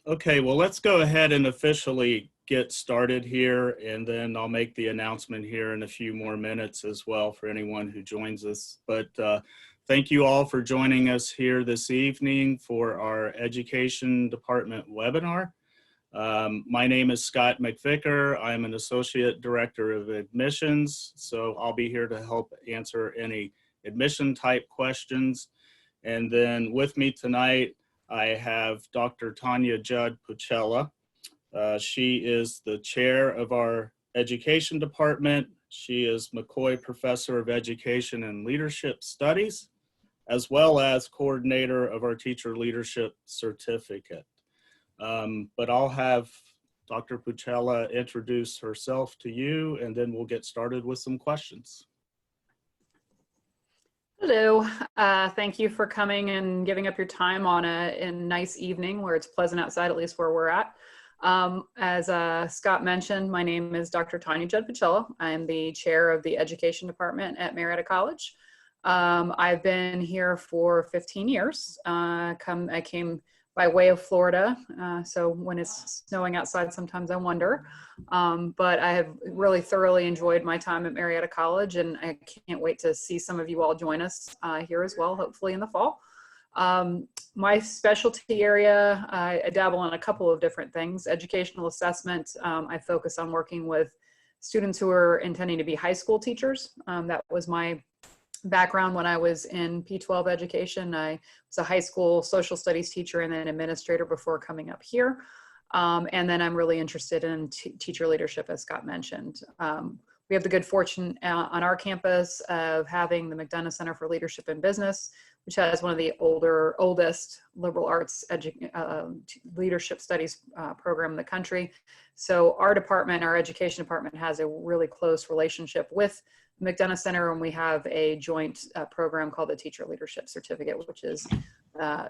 Okay, well, let's go ahead and officially get started here, and then I'll make the announcement here in a few more minutes as well for anyone who joins us. But thank you all for joining us here this evening for our Education Department webinar. My name is Scott McVicker. I'm an Associate Director of Admissions, so I'll be here to help answer any admission type questions. And then with me tonight, I have Dr. Tanya Judd-Pucella. She is the chair of our education department. She is McCoy Professor of Education and Leadership Studies, as well as coordinator of our Teacher Leadership Certificate. But I'll have Dr. Pucella introduce herself to you, and then we'll get started with some questions. Hello, thank you for coming and giving up your time on a nice evening where it's pleasant outside, at least where we're at. As Scott mentioned, my name is Dr. Tanya Judd-Pucella. I'm the chair of the education department at Marietta College. I've been here for 15 years. I came by way of Florida, so when it's snowing outside, sometimes I wonder. But I have really thoroughly enjoyed my time at Marietta College, and I can't wait to see some of you all join us here as well, hopefully in the fall. My specialty area, I dabble in a couple of different things. Educational assessment, I focus on working with students who are intending to be high school teachers. That was my background when I was in P-12 education. I was a high school social studies teacher and then administrator before coming up here. And then I'm really interested in teacher leadership, as Scott mentioned. We have the good fortune on our campus of having the McDonough Center for Leadership and Business, which has one of the oldest liberal arts leadership studies program in the country. So our department, our education department, has a really close relationship with McDonough Center, and we have a joint program called the Teacher Leadership Certificate,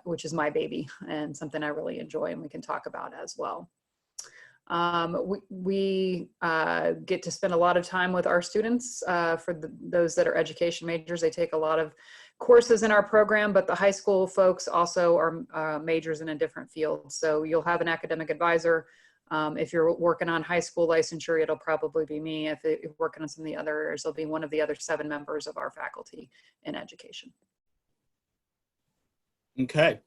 which is my baby and something I really enjoy, and we can talk about as well. We get to spend a lot of time with our students. For those that are education majors, they take a lot of courses in our program, but the high school folks also are majors in a different field. So you'll have an academic advisor. If you're working on high school licensure, it'll probably be me. If you're working on some of the other areas, it'll be one of the other 7 members of our faculty in education. Okay,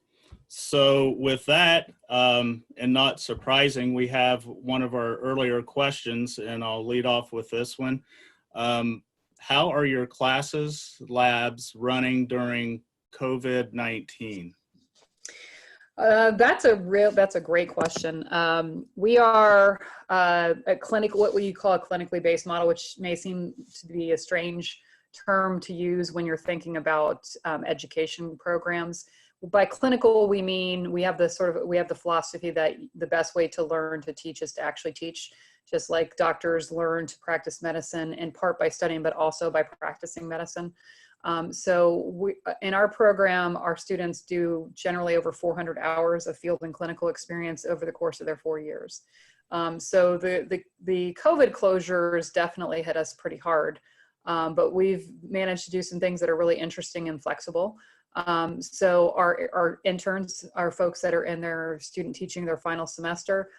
so with that, and not surprising, we have one of our earlier questions, and I'll lead off with this one. How are your classes, labs running during COVID-19? That's a great question. We are a clinic, what you call a clinically based model, which may seem to be a strange term to use when you're thinking about education programs. By clinical, we mean we have the philosophy that the best way to learn to teach is to actually teach, just like doctors learn to practice medicine in part by studying, but also by practicing medicine. So in our program, our students do generally over 400 hours of field and clinical experience over the course of their 4 years. So the COVID closures definitely hit us pretty hard, but we've managed to do some things that are really interesting and flexible. So our interns, our folks that are in their student teaching their final semester,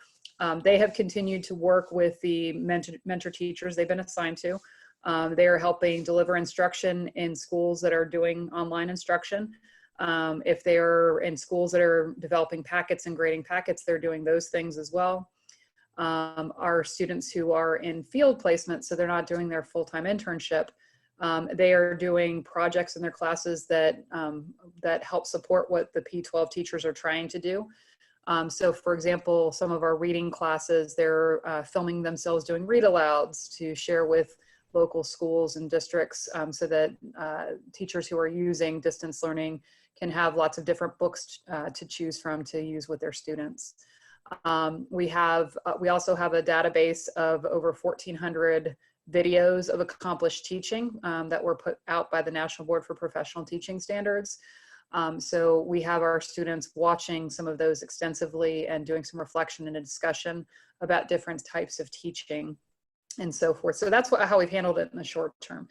they have continued to work with the mentor teachers they've been assigned to. They are helping deliver instruction in schools that are doing online instruction. If they're in schools that are developing packets and grading packets, they're doing those things as well. Our students who are in field placement, so they're not doing their full-time internship, they are doing projects in their classes that help support what the P-12 teachers are trying to do. So for example, some of our reading classes, they're filming themselves doing read alouds to share with local schools and districts, so that teachers who are using distance learning can have lots of different books to choose from to use with their students. We also have a database of over 1,400 videos of accomplished teaching that were put out by the National Board for Professional Teaching Standards. So we have our students watching some of those extensively and doing some reflection and a discussion about different types of teaching and so forth. So that's how we've handled it in the short term.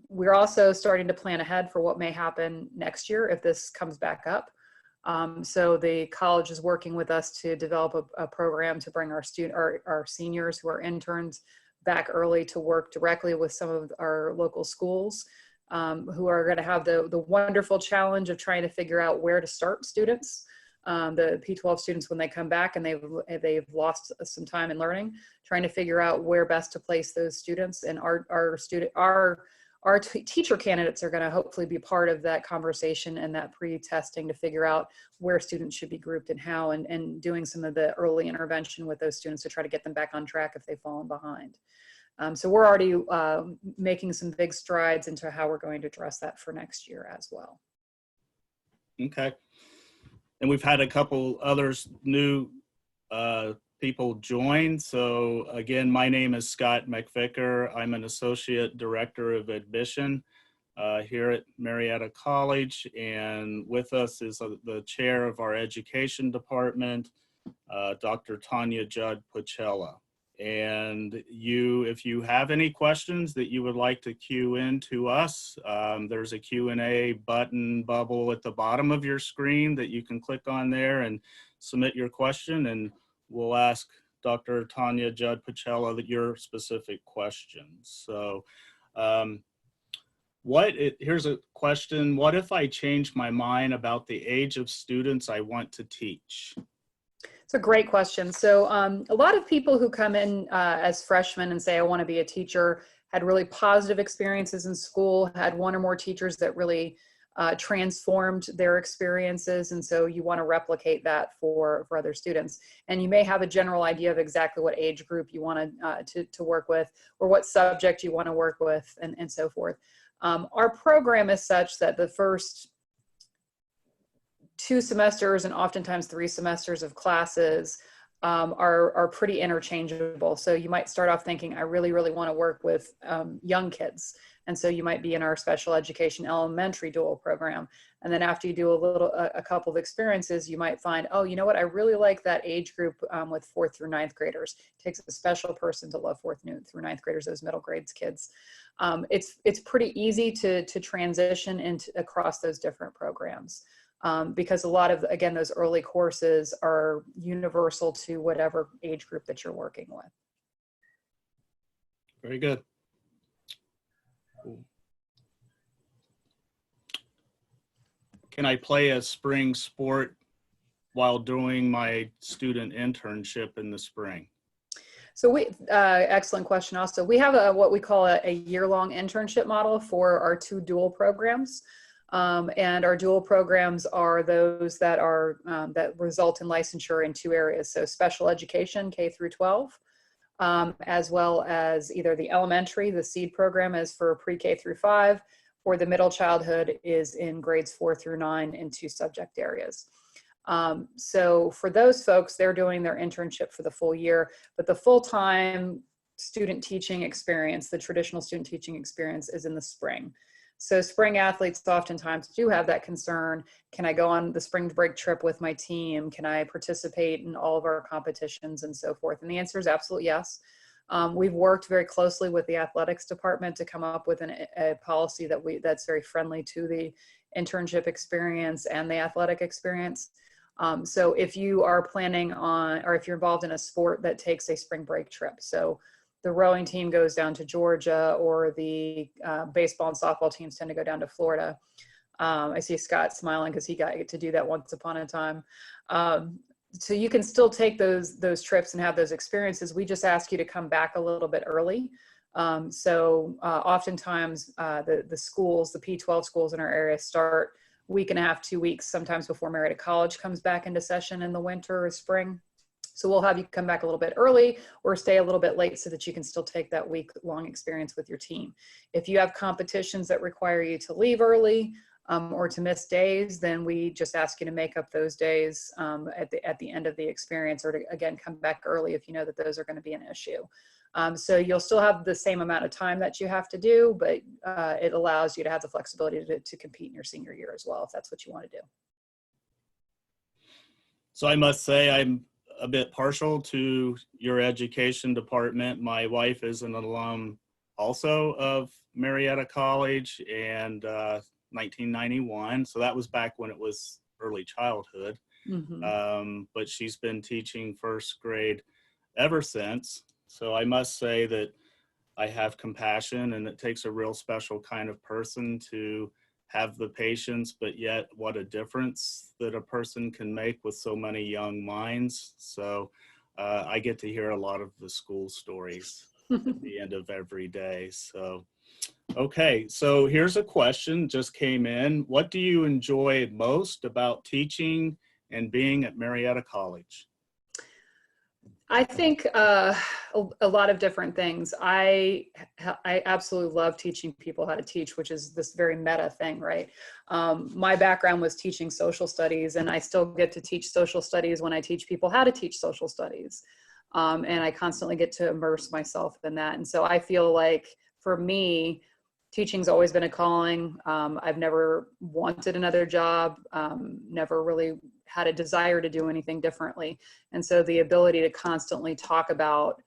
We're also starting to plan ahead for what may happen next year if this comes back up. So the college is working with us to develop a program to bring our seniors who are interns back early to work directly with some of our local schools, who are going to have the wonderful challenge of trying to figure out where to start students. The P-12 students, when they come back and they've lost some time in learning, trying to figure out where best to place those students. And our teacher candidates are going to hopefully be part of that conversation and that pre-testing to figure out where students should be grouped and how, and doing some of the early intervention with those students to try to get them back on track if they've fallen behind. So we're already making some big strides into how we're going to address that for next year as well. Okay. And we've had a couple others new people join. So again, my name is Scott McVicker. I'm an Associate Director of Admission here at Marietta College. And with us is the chair of our education department, Dr. Tanya Judd-Pucella. And if you have any questions that you would like to queue in to us, there's a Q&A button bubble at the bottom of your screen that you can click on there and submit your question, and we'll ask Dr. Tanya Judd-Pucella your specific questions. So here's a question. What if I change my mind about the age of students I want to teach? It's a great question. So a lot of people who come in as freshmen and say, I want to be a teacher, had really positive experiences in school, had one or more teachers that really transformed their experiences. And so you want to replicate that for other students. And you may have a general idea of exactly what age group you want to work with, or what subject you want to work with, and so forth. Our program is such that the first 2 semesters and oftentimes 3 semesters of classes are pretty interchangeable. So you might start off thinking, I really, really want to work with young kids. And so you might be in our special education elementary dual program. And then after you do a couple of experiences, you might find, oh, you know what? I really like that age group with 4th through 9th graders. It takes a special person to love 4th through 9th graders, those middle grades kids. It's pretty easy to transition across those different programs. Because a lot of, again, those early courses are universal to whatever age group that you're working with. Very good. Cool. Can I play a spring sport while doing my student internship in the spring? So excellent question also. We have what we call a year-long internship model for our 2 dual programs. And our dual programs are those that that result in licensure in 2 areas. So special education, K through 12, as well as either the elementary, the SEED program is for pre-K through 5, or the middle childhood is in grades 4 through 9 in 2 subject areas. So for those folks, they're doing their internship for the full year, but the full-time student teaching experience, the traditional student teaching experience, is in the spring. So spring athletes oftentimes do have that concern. Can I go on the spring break trip with my team? Can I participate in all of our competitions and so forth? And the answer is absolutely yes. We've worked very closely with the athletics department to come up with a policy that's very friendly to the internship experience and the athletic experience. So if you are planning on, or if you're involved in a sport that takes a spring break trip, so the rowing team goes down to Georgia, or the baseball and softball teams tend to go down to Florida. I see Scott smiling because he got to do that once upon a time. So you can still take those trips and have those experiences. We just ask you to come back a little bit early. Oftentimes the schools, the P-12 schools in our area, start a week and a half, 2 weeks, sometimes before Marietta College comes back into session in the winter or spring. So we'll have you come back a little bit early or stay a little bit late so that you can still take that week-long experience with your team. If you have competitions that require you to leave early or to miss days, then we just ask you to make up those days at the end of the experience, or to, again, come back early if you know that those are going to be an issue. So you'll still have the same amount of time that you have to do, but it allows you to have the flexibility to compete in your senior year as well, if that's what you want to do. So I must say I'm a bit partial to your education department. My wife is an alum also of Marietta College, and 1991. So that was back when it was early childhood. Mm-hmm. But she's been teaching first grade ever since. So I must say that I have compassion, and it takes a real special kind of person to have the patience, but yet what a difference that a person can make with so many young minds. So I get to hear a lot of the school stories at the end of every day. So, okay, so here's a question just came in. What do you enjoy most about teaching and being at Marietta College? I think a lot of different things. I absolutely love teaching people how to teach, which is this very meta thing, right? My background was teaching social studies, and I still get to teach social studies when I teach people how to teach social studies. And I constantly get to immerse myself in that. And so I feel like for me, teaching's always been a calling. I've never wanted another job, never really had a desire to do anything differently. And so the ability to constantly talk about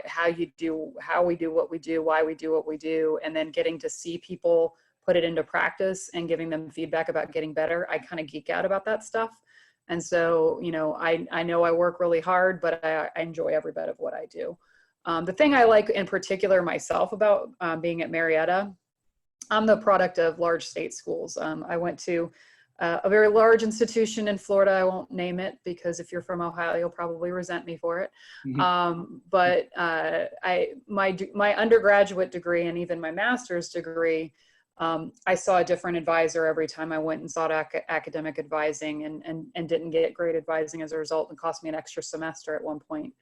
how we do what we do, why we do what we do, and then getting to see people put it into practice and giving them feedback about getting better. I kind of geek out about that stuff. And so, I know I work really hard, but I enjoy every bit of what I do. The thing I like in particular myself about being at Marietta, I'm the product of large state schools. I went to a very large institution in Florida. I won't name it because if you're from Ohio, you'll probably resent me for it. But my undergraduate degree and even my master's degree, I saw a different advisor every time I went and sought academic advising, and didn't get great advising as a result, and cost me an extra semester at one point.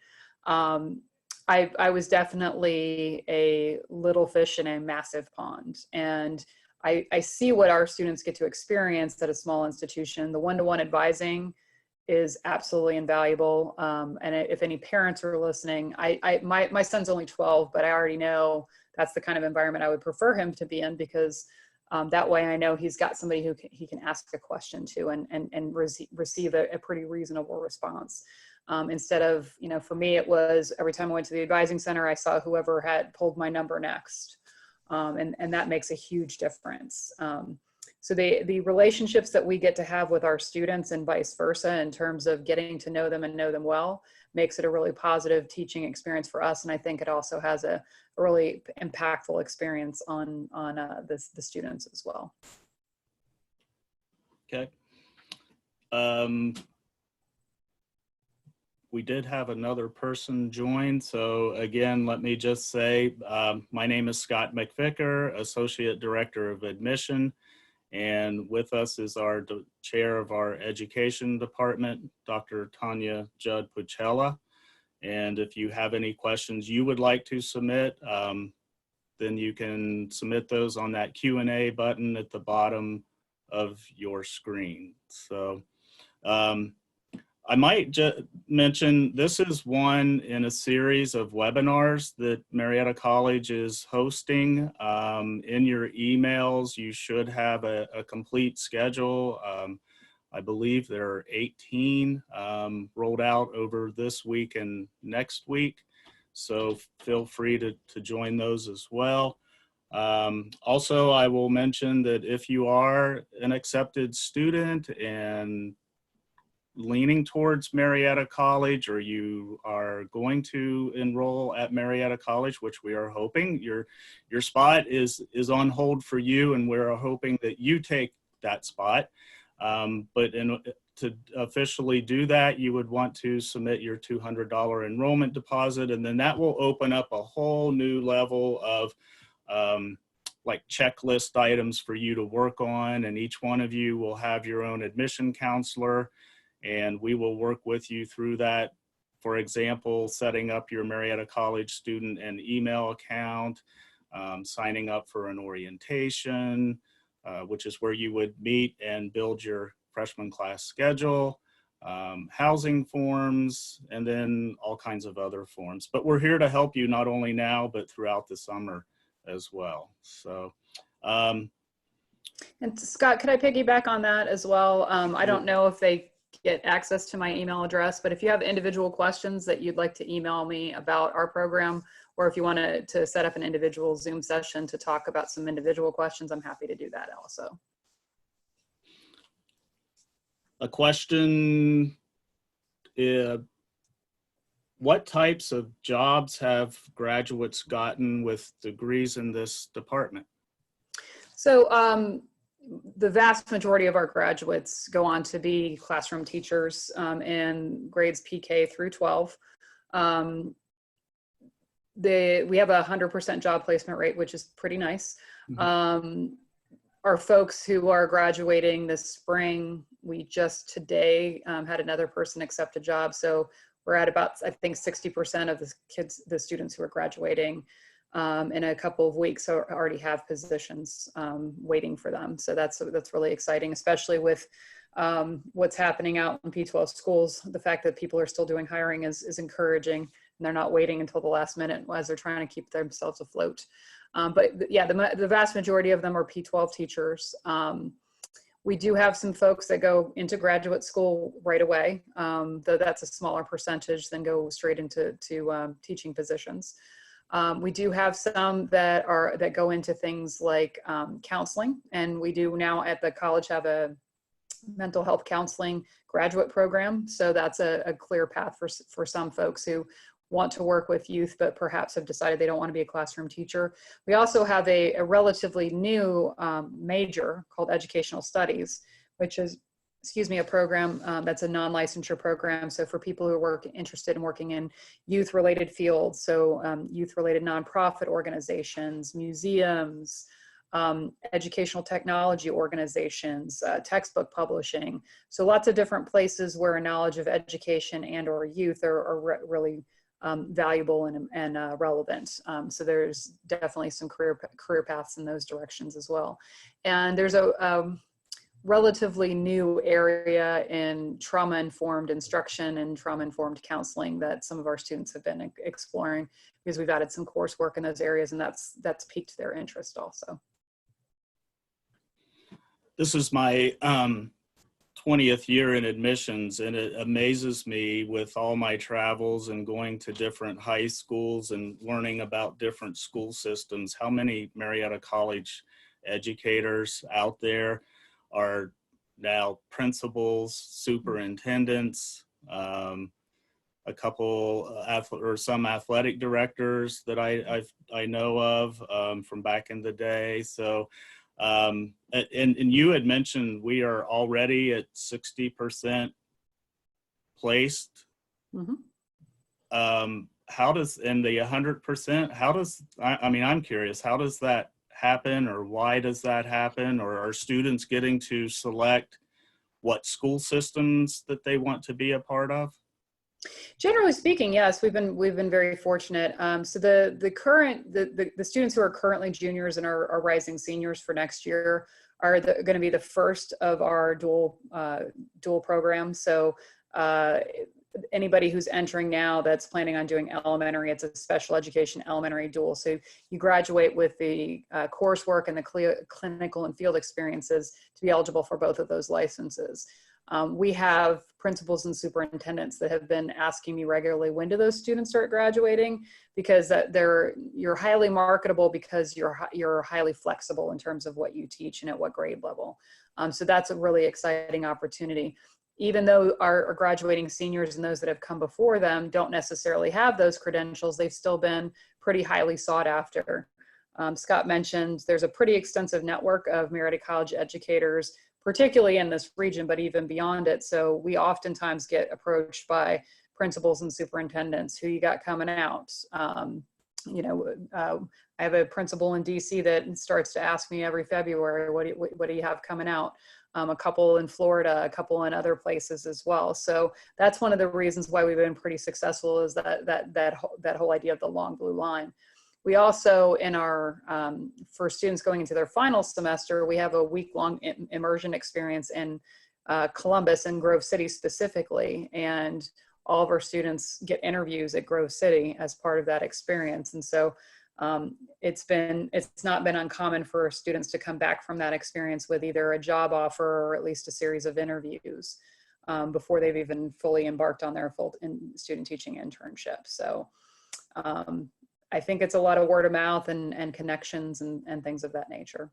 I was definitely a little fish in a massive pond, and I see what our students get to experience at a small institution. The one-to-one advising is absolutely invaluable. And if any parents are listening, my son's only 12, but I already know that's the kind of environment I would prefer him to be in, because that way I know he's got somebody who he can ask a question to and receive a pretty reasonable response. Instead of, for me, it was every time I went to the advising center, I saw whoever had pulled my number next. And that makes a huge difference. So the relationships that we get to have with our students and vice versa, in terms of getting to know them and know them well, makes it a really positive teaching experience for us. And I think it also has a really impactful experience on the students as well. Okay. We did have another person join. So again, let me just say, my name is Scott McVicker, Associate Director of Admission. And with us is our chair of our education department, Dr. Tanya Judd-Pucella. And if you have any questions you would like to submit, then you can submit those on that Q&A button at the bottom of your screen. So I might just mention, this is one in a series of webinars that Marietta College is hosting. In your emails, you should have a complete schedule. I believe there are 18 rolled out over this week and next week. So feel free to join those as well. Also, I will mention that if you are an accepted student and leaning towards Marietta College, or you are going to enroll at Marietta College, which we are hoping, your spot is on hold for you, and we're hoping that you take that spot. But to officially do that, you would want to submit your $200 enrollment deposit, and then that will open up a whole new level of like checklist items for you to work on, and each one of you will have your own admission counselor, and we will work with you through that. For example, setting up your Marietta College student and email account, signing up for an orientation, which is where you would meet and build your freshman class schedule, housing forms, and then all kinds of other forms. But we're here to help you not only now, but throughout the summer as well. So, and Scott, could I piggyback on that as well? I don't know if they get access to my email address, but if you have individual questions that you'd like to email me about our program, or if you want to set up an individual Zoom session to talk about some individual questions, I'm happy to do that also. A question, what types of jobs have graduates gotten with degrees in this department? So the vast majority of our graduates go on to be classroom teachers in grades PK through 12. We have a 100% job placement rate, which is pretty nice. Mhm. Our folks who are graduating this spring, we just today had another person accept a job. So we're at about, I think, 60% of the students who are graduating in a couple of weeks already have positions waiting for them. So that's really exciting, especially with what's happening out in P12 schools. The fact that people are still doing hiring is encouraging, and they're not waiting until the last minute as they're trying to keep themselves afloat. But yeah, the vast majority of them are P12 teachers. We do have some folks that go into graduate school right away, though that's a smaller percentage than go straight into teaching positions. We do have some that go into things like counseling, and we do now at the college have a mental health counseling graduate program. So that's a clear path for some folks who want to work with youth, but perhaps have decided they don't want to be a classroom teacher. We also have a relatively new major called Educational Studies, which is, a program that's a non-licensure program. So for people who are interested in working in youth-related fields, so youth-related nonprofit organizations, museums, educational technology organizations, textbook publishing. So lots of different places where a knowledge of education and or youth are really valuable and relevant. So there's definitely some career paths in those directions as well. And there's a relatively new area in trauma-informed instruction and trauma-informed counseling that some of our students have been exploring, because we've added some coursework in those areas, and that's piqued their interest also. This is my 20th year in admissions, and it amazes me with all my travels and going to different high schools and learning about different school systems, how many Marietta College educators out there are now principals, superintendents, a couple or some athletic directors that I know of from back in the day. So and you had mentioned we are already at 60% placed. Mm-hmm. How does, in the 100%, how does, I mean, I'm curious, how does that happen, or why does that happen? Or are students getting to select what school systems that they want to be a part of? Generally speaking, yes, we've been very fortunate. So the students who are currently juniors and are rising seniors for next year are going to be the first of our dual programs. So anybody who's entering now that's planning on doing elementary, it's a special education elementary dual. So you graduate with the coursework and the clinical and field experiences to be eligible for both of those licenses. We have principals and superintendents that have been asking me regularly, when do those students start graduating? Because you're highly marketable because you're highly flexible in terms of what you teach and at what grade level. So that's a really exciting opportunity. Even though our graduating seniors and those that have come before them don't necessarily have those credentials, they've still been pretty highly sought after. Scott mentioned there's a pretty extensive network of Marietta College educators, particularly in this region, but even beyond it. So we oftentimes get approached by principals and superintendents, who you got coming out. I have a principal in DC that starts to ask me every February, what do you have coming out? A couple in Florida, a couple in other places as well. So that's one of the reasons why we've been pretty successful, is that whole idea of the long blue line. We also, in our, for students going into their final semester, we have a week-long immersion experience in Columbus and Grove City specifically. And all of our students get interviews at Grove City as part of that experience. And so it's not been uncommon for students to come back from that experience with either a job offer or at least a series of interviews before they've even fully embarked on their full student teaching internship. So I think it's a lot of word of mouth and connections and things of that nature.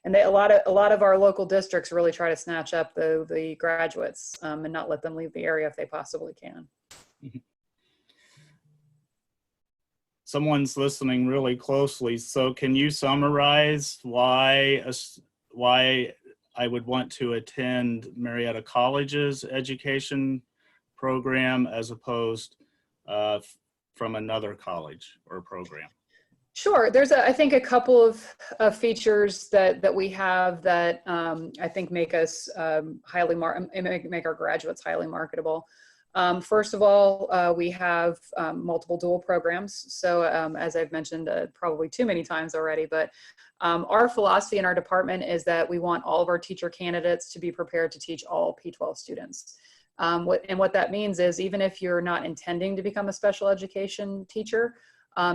And a lot of our local districts really try to snatch up the graduates and not let them leave the area if they possibly can. Someone's listening really closely. So can you summarize why I would want to attend Marietta College's education program as opposed from another college or program? Sure. There's, I think, a couple of features that we have that I think make us make our graduates highly marketable. First of all, we have multiple dual programs. So as I've mentioned probably too many times already, but our philosophy in our department is that we want all of our teacher candidates to be prepared to teach all P-12 students. What that means is even if you're not intending to become a special education teacher,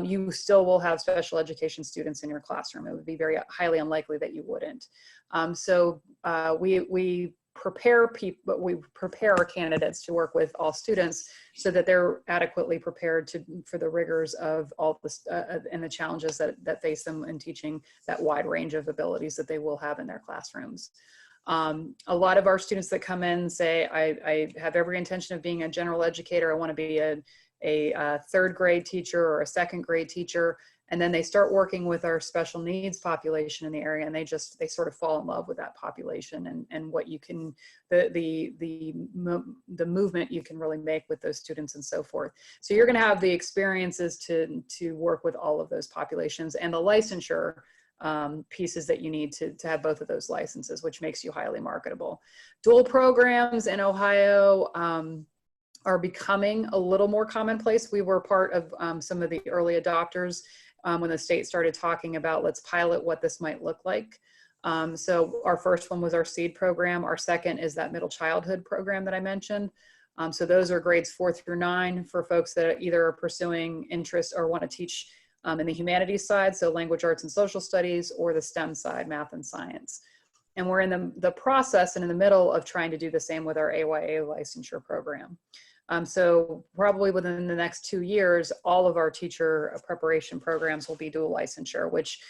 you still will have special education students in your classroom. It would be very highly unlikely that you wouldn't. We prepare our candidates to work with all students so that they're adequately prepared for the rigors of all the and the challenges that face them in teaching that wide range of abilities that they will have in their classrooms. A lot of our students that come in say, I have every intention of being a general educator. I want to be a third grade teacher or a second grade teacher. And then they start working with our special needs population in the area, and they sort of fall in love with that population and what you can, the movement you can really make with those students and so forth. So you're going to have the experiences to work with all of those populations and the licensure pieces that you need to have both of those licenses, which makes you highly marketable. Dual programs in Ohio are becoming a little more commonplace. We were part of some of the early adopters when the state started talking about, let's pilot what this might look like. So our first one was our SEED program. Our second is that middle childhood program that I mentioned. So those are grades 4 through 9 for folks that either are pursuing interest or want to teach in the humanities side, so language, arts, and social studies, or the STEM side, math and science. And we're in the process and in the middle of trying to do the same with our AYA licensure program. So probably within the next 2 years, all of our teacher preparation programs will be dual licensure, which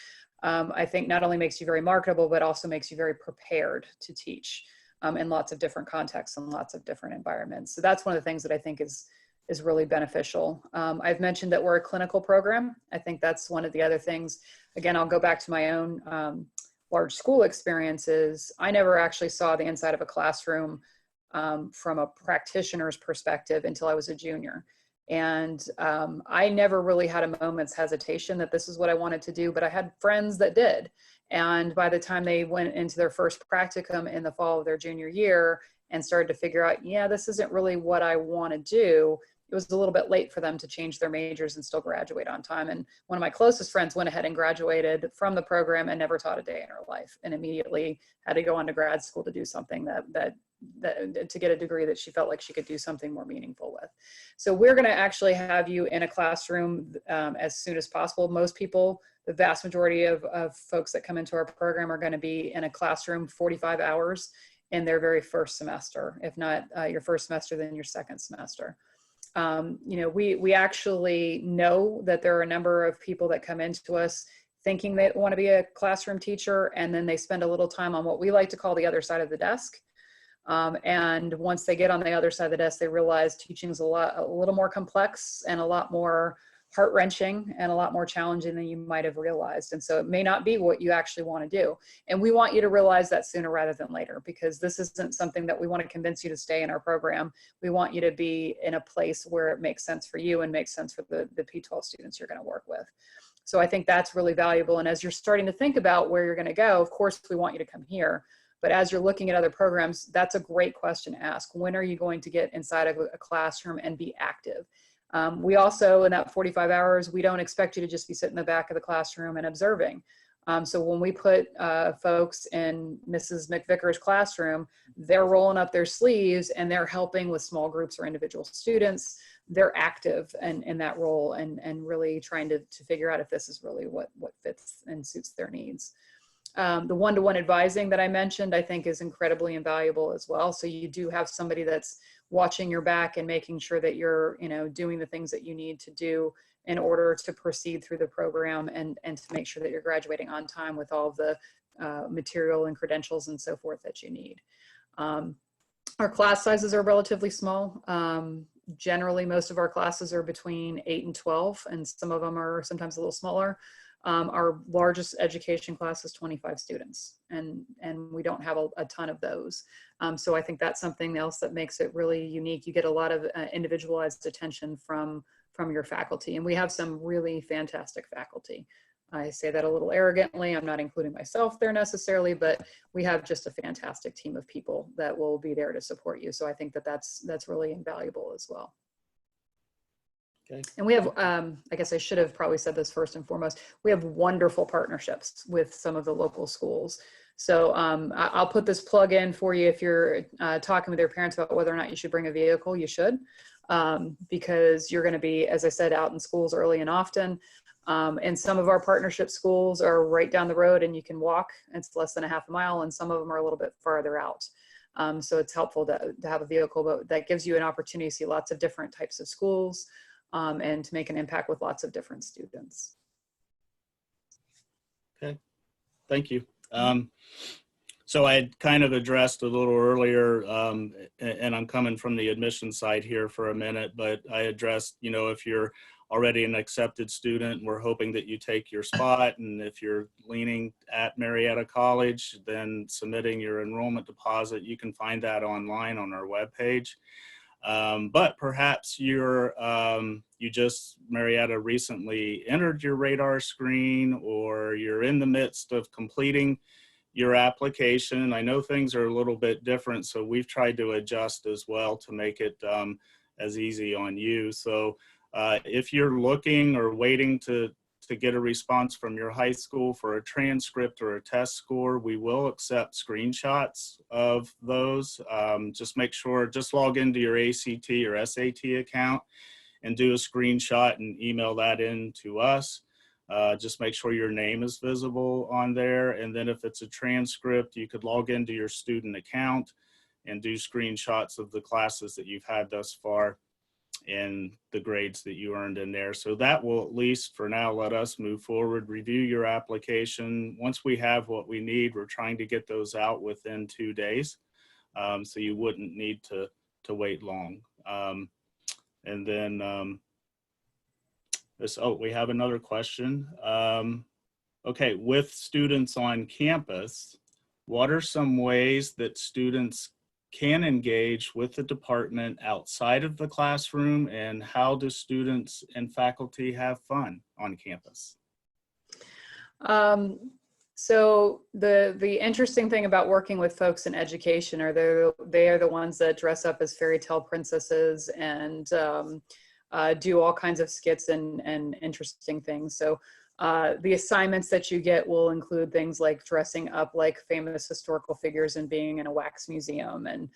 I think not only makes you very marketable, but also makes you very prepared to teach in lots of different contexts and lots of different environments. So that's one of the things that I think is really beneficial. I've mentioned that we're a clinical program. I think that's one of the other things. Again, I'll go back to my own large school experiences. I never actually saw the inside of a classroom from a practitioner's perspective until I was a junior. And I never really had a moment's hesitation that this is what I wanted to do, but I had friends that did. And by the time they went into their first practicum in the fall of their junior year and started to figure out, yeah, this isn't really what I want to do, it was a little bit late for them to change their majors and still graduate on time. And one of my closest friends went ahead and graduated from the program and never taught a day in her life, and immediately had to go on to grad school to do something to get a degree that she felt like she could do something more meaningful with. So we're going to actually have you in a classroom as soon as possible. Most people, the vast majority of folks that come into our program are going to be in a classroom 45 hours in their very first semester. If not your first semester, then your second semester. We actually know that there are a number of people that come into us thinking they want to be a classroom teacher, and then they spend a little time on what we like to call the other side of the desk. And once they get on the other side of the desk, they realize teaching is a little more complex and a lot more heart-wrenching and a lot more challenging than you might have realized. And so it may not be what you actually want to do. And we want you to realize that sooner rather than later, because this isn't something that we want to convince you to stay in our program. We want you to be in a place where it makes sense for you and makes sense for the P-12 students you're going to work with. So I think that's really valuable. And as you're starting to think about where you're going to go, of course, we want you to come here. But as you're looking at other programs, that's a great question to ask. When are you going to get inside of a classroom and be active? We also, in that 45 hours, we don't expect you to just be sitting in the back of the classroom and observing. So when we put folks in Mrs. McVicker's classroom, they're rolling up their sleeves and they're helping with small groups or individual students. They're active in that role and really trying to figure out if this is really what fits and suits their needs. The one-to-one advising that I mentioned, I think is incredibly invaluable as well. So you do have somebody that's watching your back and making sure that you're, doing the things that you need to do in order to proceed through the program and to make sure that you're graduating on time with all of the material and credentials and so forth that you need. Our class sizes are relatively small. Generally, most of our classes are between 8 and 12, and some of them are sometimes a little smaller. Our largest education class is 25 students, and we don't have a ton of those. So I think that's something else that makes it really unique. You get a lot of individualized attention from your faculty, and we have some really fantastic faculty. I say that a little arrogantly. I'm not including myself there necessarily, but we have just a fantastic team of people that will be there to support you. So I think that that's really invaluable as well. Okay. And we have, I guess I should have probably said this first and foremost, we have wonderful partnerships with some of the local schools. So I'll put this plug in for you. If you're talking with your parents about whether or not you should bring a vehicle, you should, because you're going to be, as I said, out in schools early and often. And some of our partnership schools are right down the road and you can walk. It's less than a half a mile, and some of them are a little bit farther out. So it's helpful to have a vehicle, but that gives you an opportunity to see lots of different types of schools and to make an impact with lots of different students. Okay, thank you. So I had kind of addressed a little earlier, and I'm coming from the admission side here for a minute, but I addressed, you know, if you're already an accepted student, we're hoping that you take your spot. And if you're leaning at Marietta College, then submitting your enrollment deposit, you can find that online on our webpage. But perhaps Marietta recently entered your radar screen, or you're in the midst of completing your application. I know things are a little bit different, so we've tried to adjust as well to make it as easy on you. So if you're looking or waiting to get a response from your high school for a transcript or a test score, we will accept screenshots of those. Just make sure, just log into your ACT or SAT account and do a screenshot and email that in to us. Just make sure your name is visible on there. And then if it's a transcript, you could log into your student account and do screenshots of the classes that you've had thus far and the grades that you earned in there. So that will, at least for now, let us move forward, review your application. Once we have what we need, we're trying to get those out within 2 days. So you wouldn't need to wait long. And then we have another question. Okay, with students on campus, what are some ways that students can engage with the department outside of the classroom, and how do students and faculty have fun on campus? So the interesting thing about working with folks in education are they are the ones that dress up as fairy tale princesses and do all kinds of skits and interesting things. So the assignments that you get will include things like dressing up like famous historical figures and being in a wax museum. And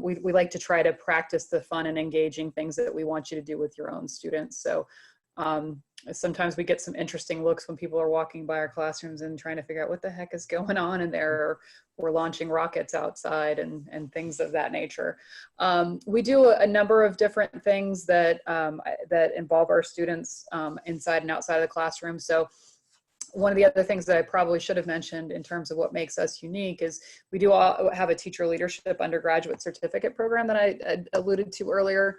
we like to try to practice the fun and engaging things that we want you to do with your own students. So sometimes we get some interesting looks when people are walking by our classrooms and trying to figure out what the heck is going on in there. We're launching rockets outside and things of that nature. We do a number of different things that involve our students inside and outside of the classroom. So one of the other things that I probably should have mentioned in terms of what makes us unique is we do have a teacher leadership undergraduate certificate program that I alluded to earlier.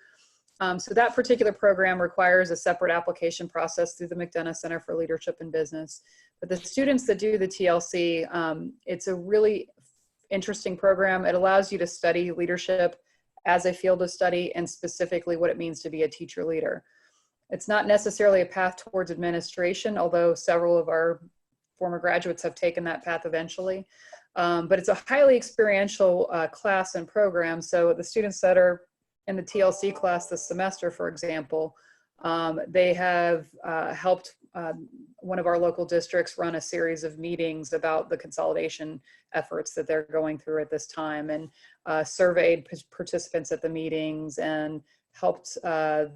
So that particular program requires a separate application process through the McDonough Center for Leadership and Business. But the students that do the TLC, it's a really interesting program. It allows you to study leadership as a field of study and specifically what it means to be a teacher leader. It's not necessarily a path towards administration, although several of our former graduates have taken that path eventually. But it's a highly experiential class and program. So the students that are in the TLC class this semester, for example, they have helped one of our local districts run a series of meetings about the consolidation efforts that they're going through at this time, and surveyed participants at the meetings and helped a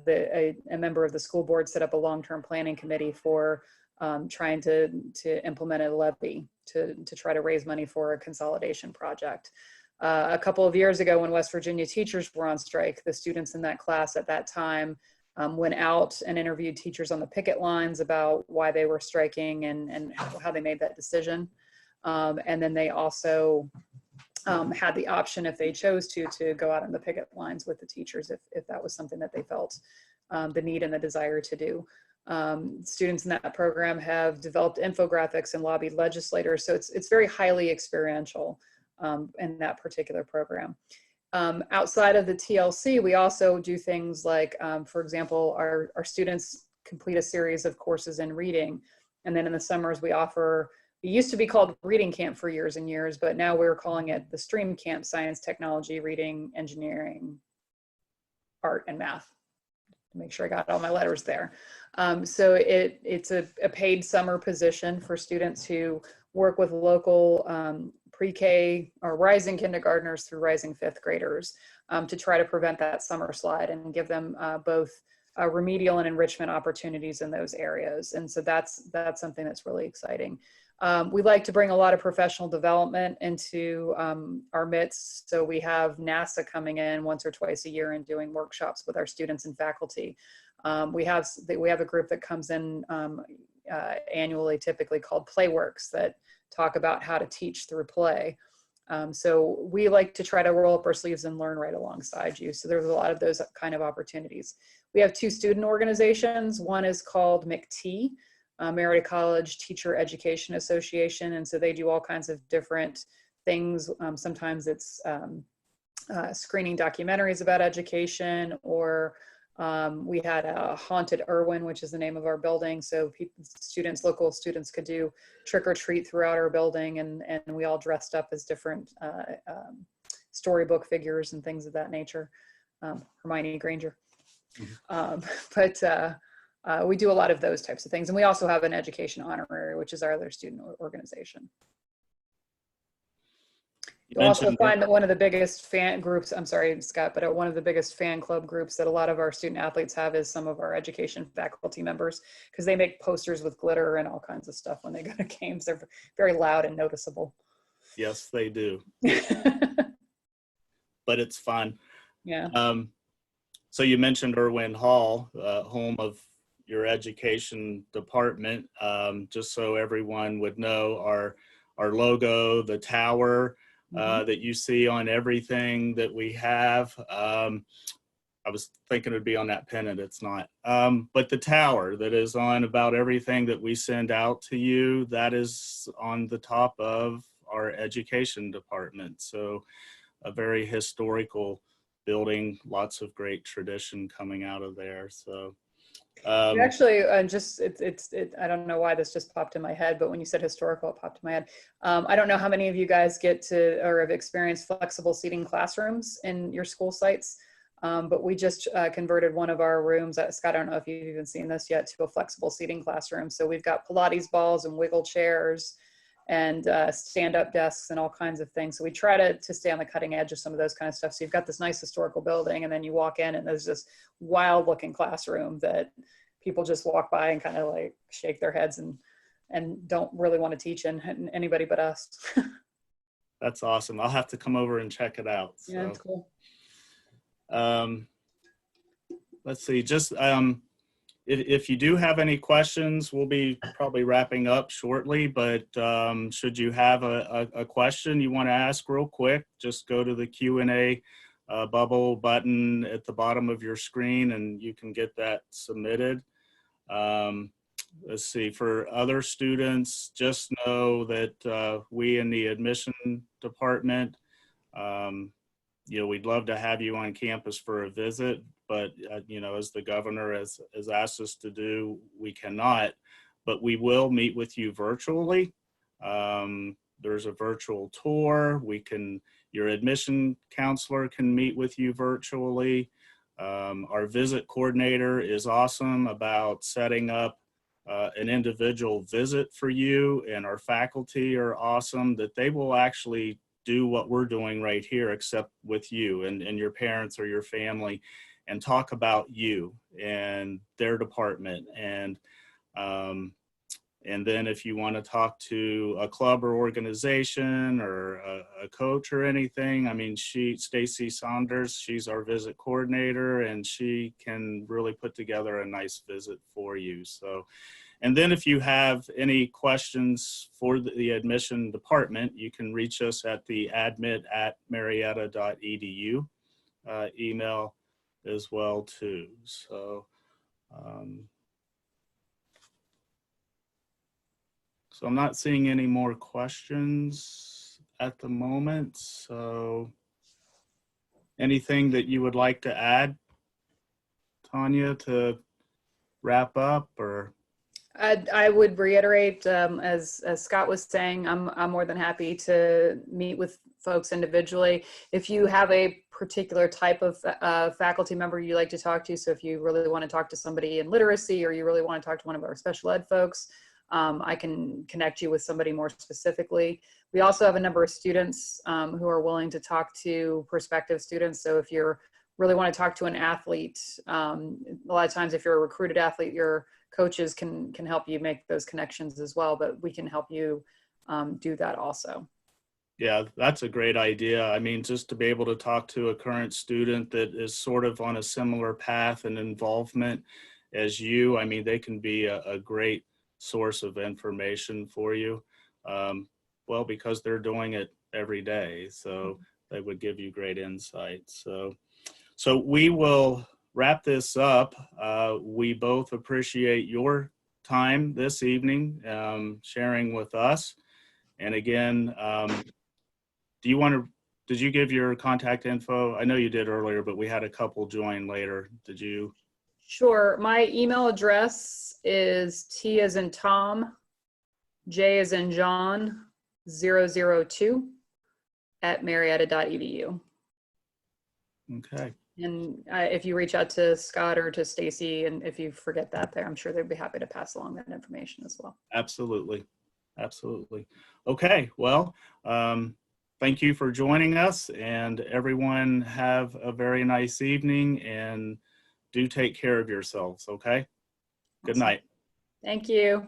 member of the school board set up a long-term planning committee for trying to implement a levy to try to raise money for a consolidation project. A couple of years ago, when West Virginia teachers were on strike, the students in that class at that time went out and interviewed teachers on the picket lines about why they were striking and how they made that decision. And then they also had the option, if they chose to go out on the picket lines with the teachers, if that was something that they felt the need and the desire to do. Students in that program have developed infographics and lobbied legislators, so it's very highly experiential in that particular program. Outside of the TLC, we also do things like, for example, our students complete a series of courses in reading, and then in the summers we offer, it used to be called Reading Camp for years and years, but now we're calling it the Stream Camp: Science, Technology, Reading, Engineering, Art, and Math. To make sure I got all my letters there. So it's a paid summer position for students who work with local pre-K or rising kindergartners through rising fifth graders to try to prevent that summer slide and give them both remedial and enrichment opportunities in those areas. And so that's something that's really exciting. We like to bring a lot of professional development into our midst. So we have NASA coming in once or twice a year and doing workshops with our students and faculty. We have a group that comes in annually, typically called Playworks, that talk about how to teach through play. So we like to try to roll up our sleeves and learn right alongside you. So there's a lot of those kind of opportunities. We have two student organizations. One is called McT, Marietta College Teacher Education Association. And so they do all kinds of different things. Sometimes it's screening documentaries about education, or we had a haunted Irwin, which is the name of our building. So local students could do trick or treat throughout our building, and we all dressed up as different storybook figures and things of that nature. Hermione Granger. We do a lot of those types of things. And we also have an education honorary, which is our other student organization. You'll also find that one of the biggest fan groups, I'm sorry, Scott, but one of the biggest fan club groups that a lot of our student athletes have is some of our education faculty members, because they make posters with glitter and all kinds of stuff when they go to games. They're very loud and noticeable. Yes, they do. But it's fun. Yeah. So you mentioned Irwin Hall, home of your education department. Just so everyone would know, our logo, the tower, that you see on everything that we have. I was thinking it'd be on that pennant, it's not. But the tower that is on about everything that we send out to you, that is on the top of our education department. So a very historical building, lots of great tradition coming out of there. So actually, I don't know why this just popped in my head, but when you said historical, it popped in my head. I don't know how many of you guys get to or have experienced flexible seating classrooms in your school sites, but we just converted one of our rooms, Scott, I don't know if you've even seen this yet, to a flexible seating classroom. So we've got Pilates balls and wiggle chairs and stand-up desks and all kinds of things. So we try to stay on the cutting edge of some of those kind of stuff. So you've got this nice historical building, and then you walk in and there's this wild looking classroom that people just walk by and kind of like shake their heads and don't really want to teach in anybody but us. That's awesome. I'll have to come over and check it out. So. Yeah, that's cool. Let's see, just if you do have any questions, we'll be probably wrapping up shortly, but should you have a question you want to ask real quick, just go to the Q&A bubble button at the bottom of your screen and you can get that submitted. Let's see, for other students, just know that we in the admission department, we'd love to have you on campus for a visit, but as the governor has asked us to do, we cannot, but we will meet with you virtually. There's a virtual tour. Your admission counselor can meet with you virtually. Our visit coordinator is awesome about setting up an individual visit for you, and our faculty are awesome that they will actually do what we're doing right here, except with you and your parents or your family, and talk about you and their department. And then if you want to talk to a club or organization or a coach or anything, I mean, Stacy Saunders, she's our visit coordinator, and she can really put together a nice visit for you. So And then if you have any questions for the admission department, you can reach us at the admit@marietta.edu email as well too. So, so I'm not seeing any more questions at the moment. So anything that you would like to add, Tanya, to wrap up? Or I would reiterate, as Scott was saying, I'm more than happy to meet with folks individually. If you have a particular type of faculty member you like to talk to, so if you really want to talk to somebody in literacy, or you really want to talk to one of our special ed folks, I can connect you with somebody more specifically. We also have a number of students who are willing to talk to prospective students. So if you really want to talk to an athlete, a lot of times if you're a recruited athlete, your coaches can help you make those connections as well, but we can help you do that also. yeah, that's a great idea. I mean, just to be able to talk to a current student that is sort of on a similar path and involvement as you, I mean, they can be a great source of information for you. Well, because they're doing it every day, so they would give you great insight. So we will wrap this up. We both appreciate your time this evening, sharing with us. And again, did you give your contact info? I know you did earlier, but we had a couple join later. Did you? Sure. My email address is T as in Tom, J as in John, 002 @marietta.edu. Okay. And if you reach out to Scott or to Stacy, and if you forget that there, I'm sure they'd be happy to pass along that information as well. Absolutely. Absolutely. Okay. Well, thank you for joining us, and everyone have a very nice evening, and do take care of yourselves. Okay. Good Awesome. night. Thank you.